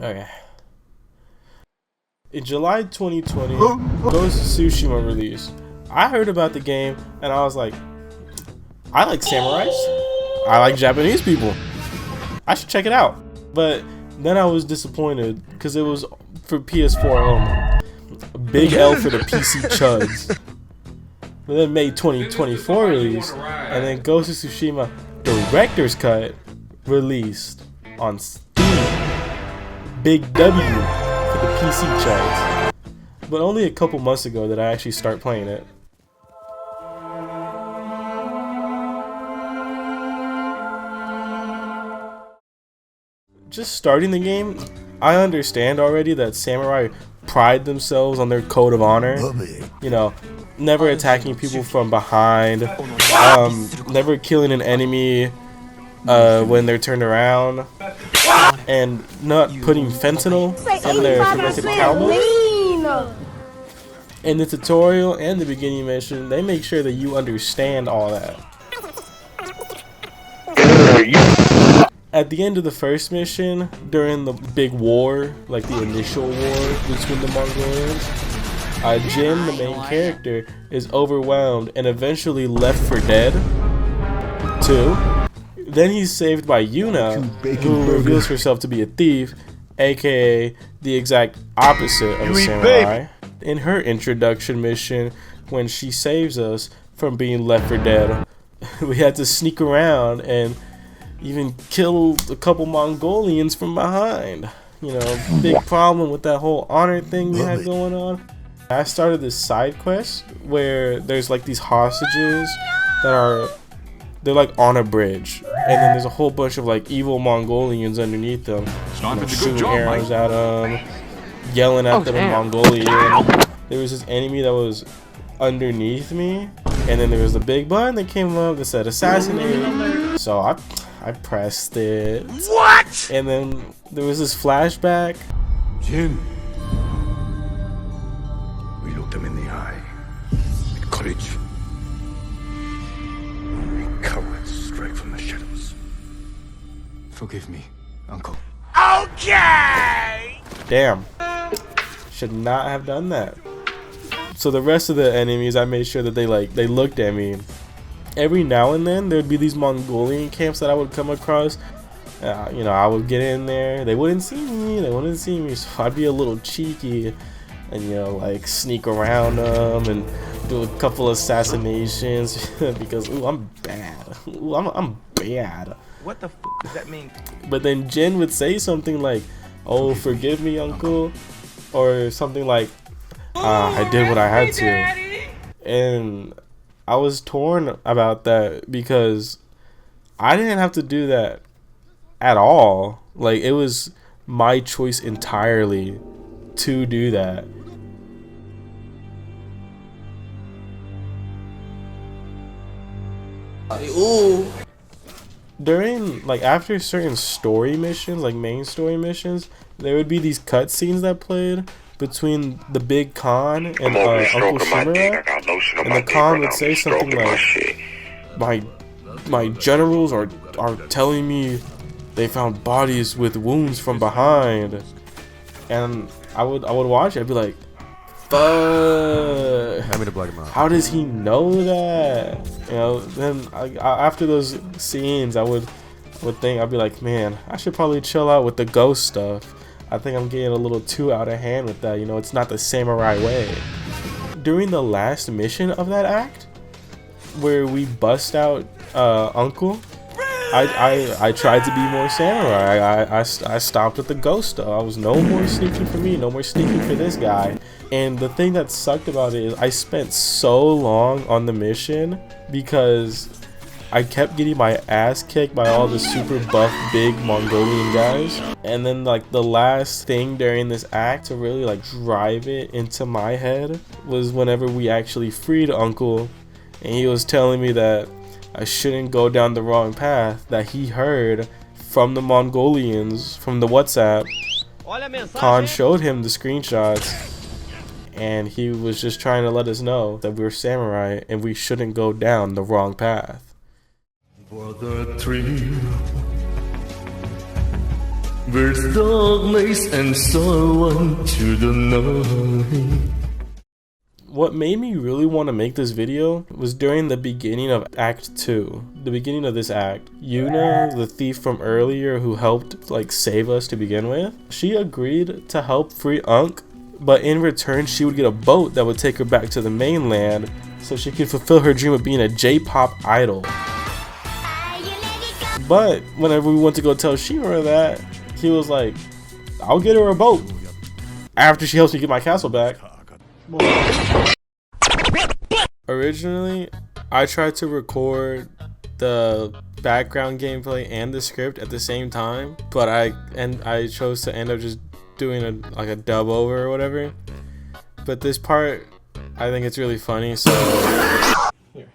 Okay. In July 2020, Ghost of Tsushima released. I heard about the game and I was like, I like samurais. I like Japanese people. I should check it out. But then I was disappointed because it was for PS4 only. Big L for the PC chuds. But then May 2024 released, and then Ghost of Tsushima Director's Cut released on Steam. Big W for the PC chuds. But only a couple months ago did I actually start playing it. Just starting the game, I understand already that samurai pride themselves on their code of honor. You know, never attacking people from behind, never killing an enemy when they're turned around, and not putting fentanyl in their fermented cow milk. In the tutorial and the beginning mission, they make sure that you understand all that. At the end of the first mission, during the big war, like the initial war between the Mongolians, Jin, the main character, is overwhelmed and eventually left for dead. 2. Then he's saved by Yuna, who reveals herself to be a thief, aka the exact opposite of a samurai. In her introduction mission, when she saves us from being left for dead, we had to sneak around and even kill a couple Mongolians from behind. You know, big problem with that whole honor thing we had going on. I started this side quest where there's like these hostages that they're like on a bridge, and then there's a whole bunch of like evil Mongolians underneath them, shooting arrows at them, yelling at them in Mongolian. There was this enemy that was underneath me, and then there was a big button that came up that said assassinate. So I pressed it. What? And then there was this flashback. Jin. We looked him in the eye with courage. We cowards strike from the shadows. Forgive me, Uncle. Okay! Damn. Should not have done that. So the rest of the enemies, I made sure that they looked at me. Every now and then there'd be these Mongolian camps that I would come across. You know, I would get in there, they wouldn't see me, so I'd be a little cheeky and, you know, like sneak around them and do a couple assassinations because ooh, I'm bad. Ooh, I'm bad. What the f does that mean? But then Jin would say something like, "Oh, forgive me, Uncle," or something like, "I did what I had to," and I was torn about that because I didn't have to do that at all. Like, it was my choice entirely to do that. Ooh. During, like, after certain story missions, like main story missions, there would be these cutscenes that played between the big Khan and Uncle Shimura, and the Khan would say something like, my generals are telling me they found bodies with wounds from behind, and I would watch it. I'd be like, fuck, how does he know that? You know, then after those scenes, I would think, I'd be like, man, I should probably chill out with the ghost stuff. I think I'm getting a little too out of hand with that. You know, it's not the samurai way. During the last mission of that act, where we bust out Uncle, I tried to be more samurai. I stopped at the ghost stuff. I was no more sneaking for me, no more sneaking for this guy. And the thing that sucked about it is I spent so long on the mission because I kept getting my ass kicked by all the super buff big Mongolian guys. And then like the last thing during this act to really like drive it into my head was whenever we actually freed Uncle, and he was telling me that I shouldn't go down the wrong path that he heard from the Mongolians from the WhatsApp. Khan showed him the screenshots, and he was just trying to let us know that we're samurai and we shouldn't go down the wrong path. For the tree With darkness and sorrow to the night. What made me really want to make this video was during the beginning of Act 2. The beginning of this act. Yuna, the thief from earlier who helped like save us to begin with, she agreed to help free Unk, but in return she would get a boat that would take her back to the mainland so she could fulfill her dream of being a J-pop idol. But whenever we went to go tell Shimura that, he was like, I'll get her a boat after she helps me get my castle back. Originally, I tried to record the background gameplay and the script at the same time, but I chose to end up just doing a dub over or whatever. But this part, I think it's really funny, so here.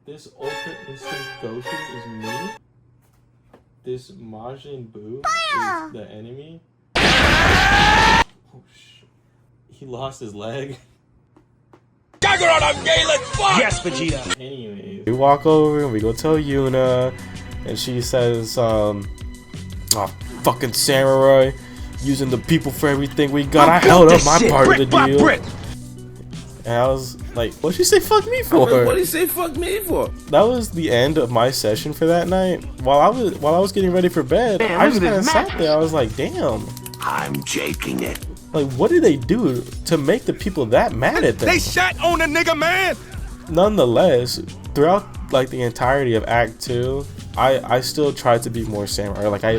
This Ultra Instinct Goku is me. This Majin Buu is the enemy. Oh shit. He lost his leg. Yes, Vegeta. Anyway, we walk over and we go tell Yuna, and she says, "Oh, fucking samurai, using the people for everything we got. I held up my part of the deal." And I was like, "What'd she say fuck me for?" What'd he say fuck me for? That was the end of my session for that night. While I was getting ready for bed, I just kind of sat there. I was like, "Damn, I'm taking it. like, what did they do to make the people that mad at them?" They shot on a nigga, man. Nonetheless, throughout like the entirety of Act 2, I still tried to be more samurai. Like I,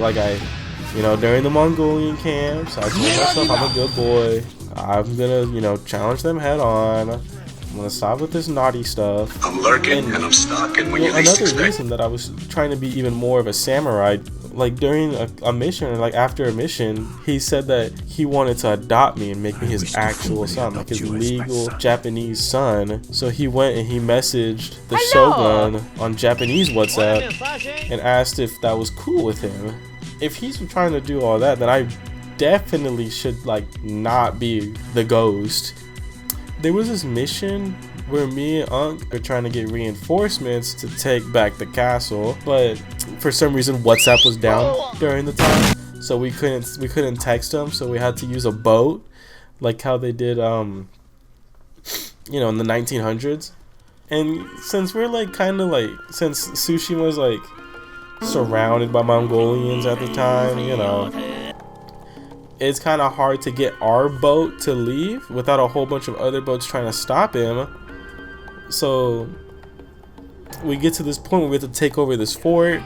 you know, during the Mongolian camps, I told myself I'm a good boy. I'm gonna, you know, challenge them head on. I'm gonna stop with this naughty stuff. I'm lurking and I'm stalking when you least expect. Another reason that I was trying to be even more of a samurai, like during a mission, or like after a mission, he said that he wanted to adopt me and make me his actual son, like his legal Japanese son. So he went and he messaged the Shogun on Japanese WhatsApp and asked if that was cool with him. If he's trying to do all that, then I definitely should like not be the ghost. There was this mission where me and Unk are trying to get reinforcements to take back the castle, but for some reason WhatsApp was down during the time, so we couldn't text them, so we had to use a boat, like how they did you know, in the 1900s. And since we're like kind of like, since Tsushima was like surrounded by Mongolians at the time, you know, it's kind of hard to get our boat to leave without a whole bunch of other boats trying to stop him. So we get to this point where we have to take over this fort.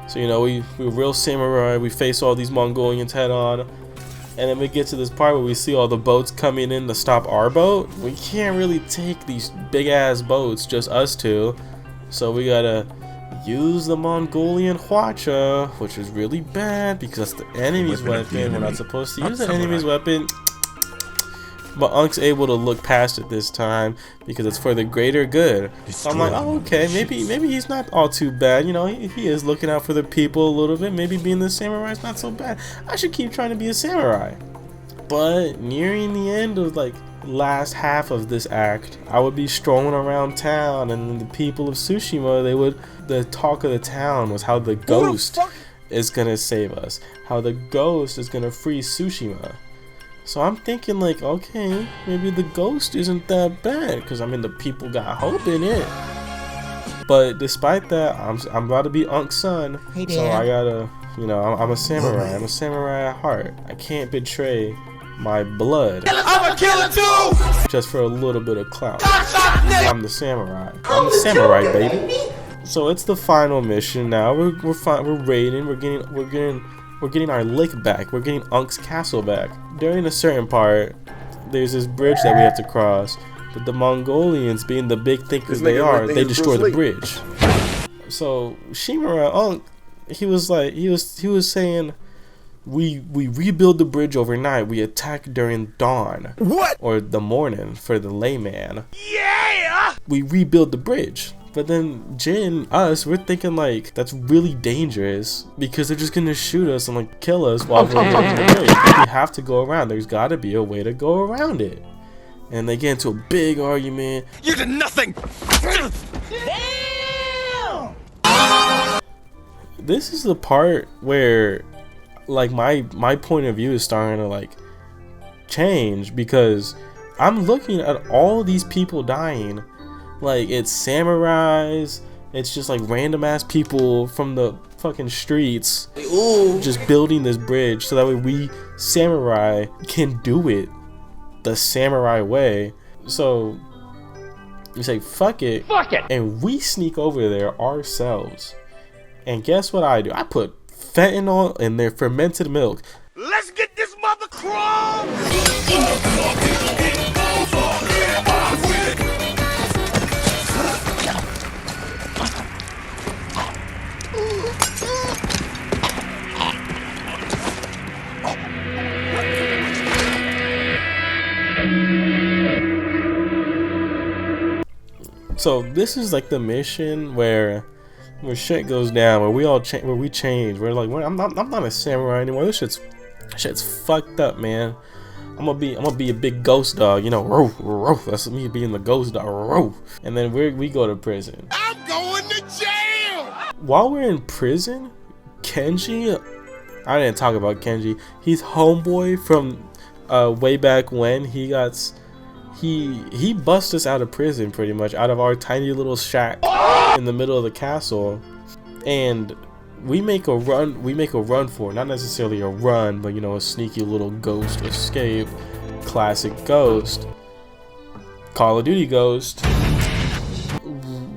So, you know, we're real samurai, we face all these Mongolians head on, and then we get to this part where we see all the boats coming in to stop our boat. We can't really take these big ass boats, just us two, so we gotta use the Mongolian Hwacha, which is really bad because that's the enemy's weapon. We're not supposed to use the enemy's weapon. But Unk's able to look past it this time because it's for the greater good. So I'm like, oh, okay, maybe he's not all too bad. You know, he is looking out for the people a little bit. Maybe being the samurai is not so bad. I should keep trying to be a samurai. But nearing the end of like last half of this act, I would be strolling around town, and the people of Tsushima, the talk of the town was how the ghost is gonna save us, how the ghost is gonna free Tsushima. So I'm thinking like, okay, maybe the ghost isn't that bad, because I mean the people got hope in it. But despite that, I'm about to be Unk's son, so I gotta, you know, I'm a samurai. I'm a samurai at heart. I can't betray my blood. I'm a killer too! Just for a little bit of clout. I'm the samurai. I'm the samurai, baby. So it's the final mission now. We're fine. We're raiding. We're getting our lick back. We're getting Unk's castle back. During a certain part, there's this bridge that we have to cross, but the Mongolians, being the big thinkers they are, they destroy the bridge. So Shimura, Unk, he was saying, we rebuild the bridge overnight. We attack during dawn. What? Or the morning for the layman. Yeah. We rebuild the bridge. But then Jin, we're thinking like that's really dangerous because they're just gonna shoot us and like kill us while we're building the bridge. We have to go around. There's gotta be a way to go around it. And they get into a big argument. You did nothing. Damn! This is the part where like my point of view is starting to like change, because I'm looking at all these people dying. Like, it's samurais, it's just like random ass people from the fucking streets just building this bridge so that way we samurai can do it the samurai way. So you say fuck it, and we sneak over there ourselves. And guess what I do? I put fentanyl in their fermented milk. Let's get this mother crawl! So this is like the mission where shit goes down, where we all where we change. We're like, I'm not a samurai anymore. This shit's fucked up, man. I'm gonna be a big ghost dog, you know. Roof, roof. That's me being the ghost dog. Roof. And then we go to prison. I'm going to jail! While we're in prison, Kenji, I didn't talk about Kenji. He's homeboy from way back when. He bust us out of prison, pretty much, out of our tiny little shack in the middle of the castle, and we make a run for it. Not necessarily a run, but you know, a sneaky little ghost escape. Classic Ghost, Call of Duty Ghost.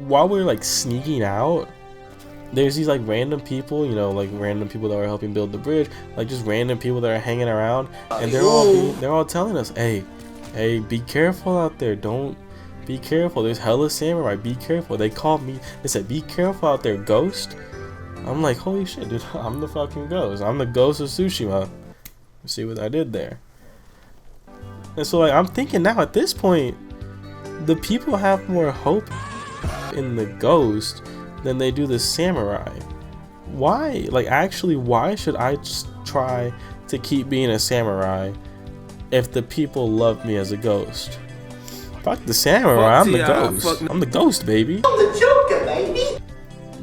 While we're like sneaking out, there's these like random people, you know, like random people that are helping build the bridge, like just random people that are hanging around, and they're all telling us, hey, be careful out there. Don't be careful. There's hella samurai. Be careful. They called me. They said, be careful out there, ghost. I'm like, holy shit, dude. I'm the fucking ghost. I'm the ghost of Tsushima. See what I did there? And so like, I'm thinking now at this point, the people have more hope in the ghost than they do the samurai. Why? Like, actually, why should I just try to keep being a samurai if the people love me as a ghost? Fuck the samurai, I'm the ghost. I'm the ghost, baby. I'm the Joker, baby.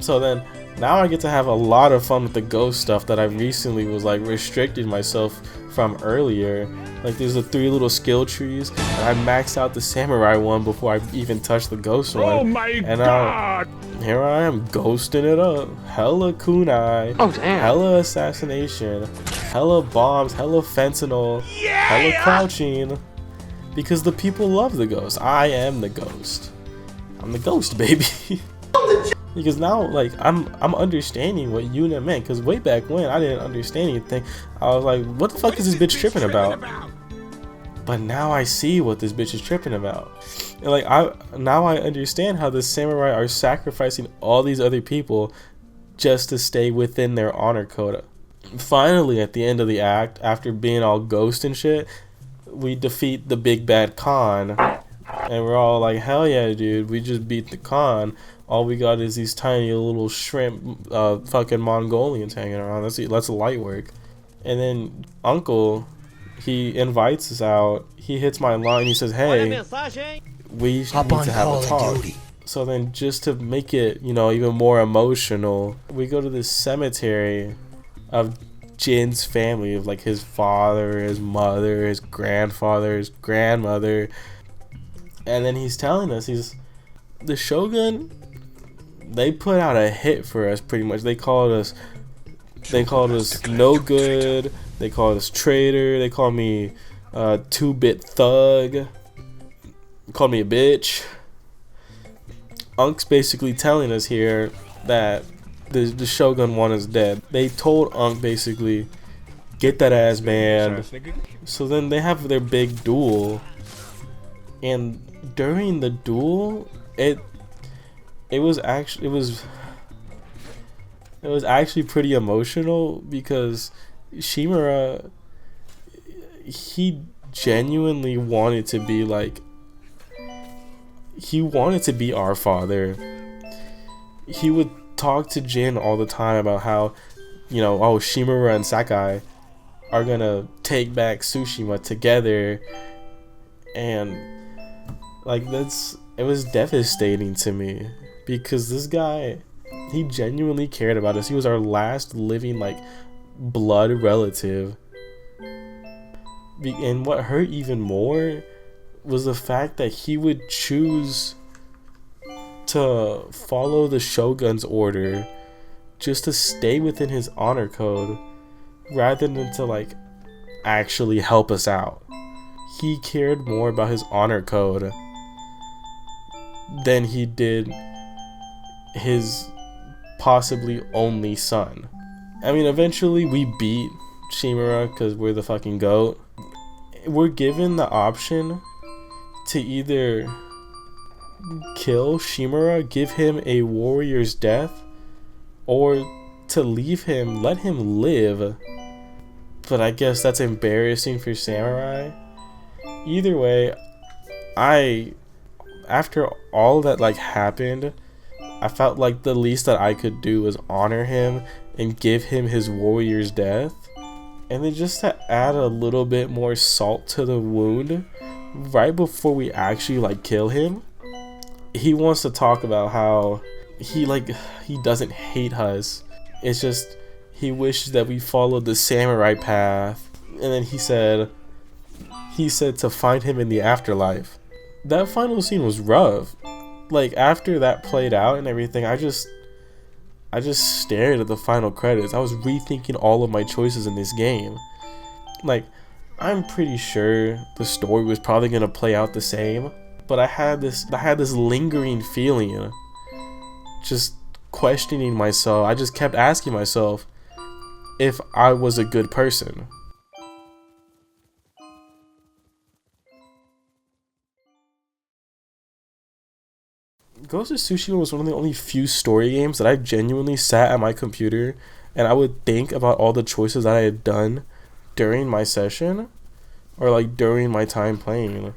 So then, now I get to have a lot of fun with the ghost stuff that I recently was like restricted myself from earlier. Like, there's the 3 little skill trees, and I maxed out the samurai one before I even touched the ghost one. Oh my god! Here I am, ghosting it up. Hella kunai. Oh damn. Hella assassination. Hella bombs. Hella fentanyl. Yeah! Hella crouching. Because the people love the ghost. I am the ghost. I'm the ghost, baby. Because now, like, I'm understanding what unit meant. Because way back when, I didn't understand anything. I was like, what the fuck is this bitch tripping about? But now I see what this bitch is tripping about. And like, now I understand how the samurai are sacrificing all these other people just to stay within their honor quota. Finally, at the end of the act, after being all ghost and shit, we defeat the big bad Khan. And we're all like, hell yeah, dude, we just beat the Khan. All we got is these tiny little shrimp fucking Mongolians hanging around. That's light work. And then Uncle, he invites us out. He hits my line. He says, hey, we need to have a talk. So then, just to make it, you know, even more emotional, we go to this cemetery of Jin's family, of like his father, his mother, his grandfather, his grandmother. And then he's telling us, the Shogun, they put out a hit for us, pretty much. They called us no good. They called us traitor. They called me 2-bit thug. They called me a bitch. Unk's basically telling us here that the Shogun one is dead. They told Unk basically, get that ass banned. So then they have their big duel, and during the duel, it was actually pretty emotional, because Shimura, he genuinely wanted to be like, he wanted to be our father. He would talk to Jin all the time about how, you know, oh, Shimura and Sakai are gonna take back Tsushima together, and like, it was devastating to me, because this guy, he genuinely cared about us. He was our last living like blood relative. And what hurt even more was the fact that he would choose to follow the Shogun's order just to stay within his honor code rather than to like actually help us out. He cared more about his honor code than he did his possibly only son. I mean, eventually we beat Shimura because we're the fucking GOAT. We're given the option to either kill Shimura, give him a warrior's death, or to leave him, let him live. But I guess that's embarrassing for Samurai. Either way, after all that like happened, I felt like the least that I could do was honor him and give him his warrior's death. And then just to add a little bit more salt to the wound, right before we actually like kill him, he wants to talk about how he doesn't hate us. It's just he wishes that we followed the samurai path. And then he said to find him in the afterlife. That final scene was rough. Like after that played out and everything, I just stared at the final credits. I was rethinking all of my choices in this game. Like, I'm pretty sure the story was probably gonna play out the same, but I had this lingering feeling, just questioning myself. I just kept asking myself if I was a good person. Ghost of Tsushima was one of the only few story games that I genuinely sat at my computer and I would think about all the choices that I had done during my session or like during my time playing,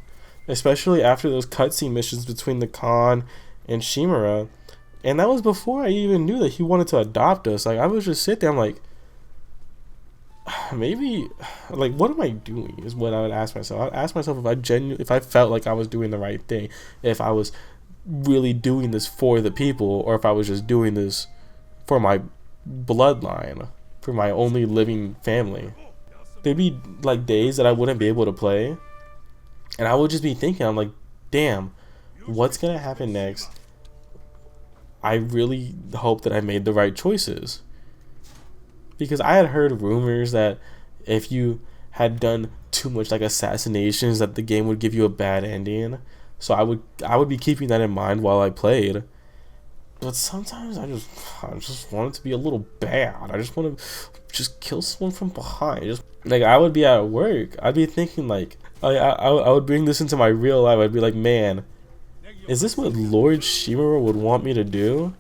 especially after those cutscene missions between the Khan and Shimura. And that was before I even knew that he wanted to adopt us. Like I would just sit there, I'm like, maybe, like, what am I doing is what I would ask myself. I'd ask myself if I felt like I was doing the right thing, if I was really doing this for the people, or if I was just doing this for my bloodline, for my only living family. There'd be like days that I wouldn't be able to play, and I would just be thinking, I'm like, damn, what's gonna happen next? I really hope that I made the right choices, because I had heard rumors that if you had done too much like assassinations, that the game would give you a bad ending. So I would be keeping that in mind while I played. But sometimes I just want it to be a little bad. I just want to just kill someone from behind. Just like I would be at work, I'd be thinking like I would bring this into my real life. I'd be like, man, is this what Lord Shimura would want me to do?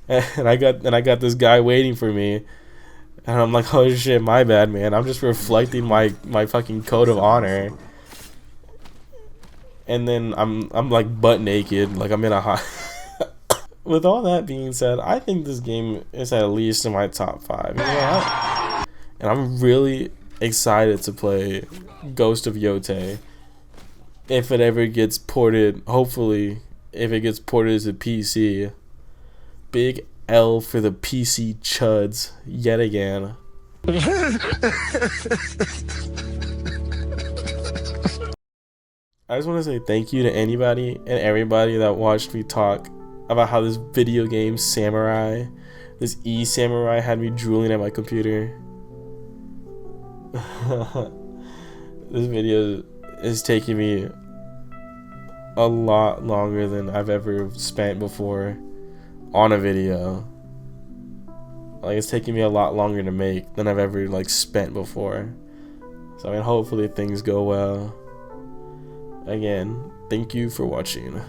And I got this guy waiting for me, and I'm like, oh shit, my bad, man. I'm just reflecting my fucking code of honor. And then I'm like butt naked, like I'm in a hot. With all that being said, I think this game is at least in my top 5. You know, and I'm really excited to play Ghost of Yote if it ever gets ported. Hopefully, if it gets ported to PC. Big L for the PC chuds yet again. I just want to say thank you to anybody and everybody that watched me talk about how this video game Samurai, this E-Samurai, had me drooling at my computer. This video is taking me a lot longer than I've ever spent before on a video. Like, it's taking me a lot longer to make than I've ever like spent before. So I mean, hopefully things go well. Again, thank you for watching.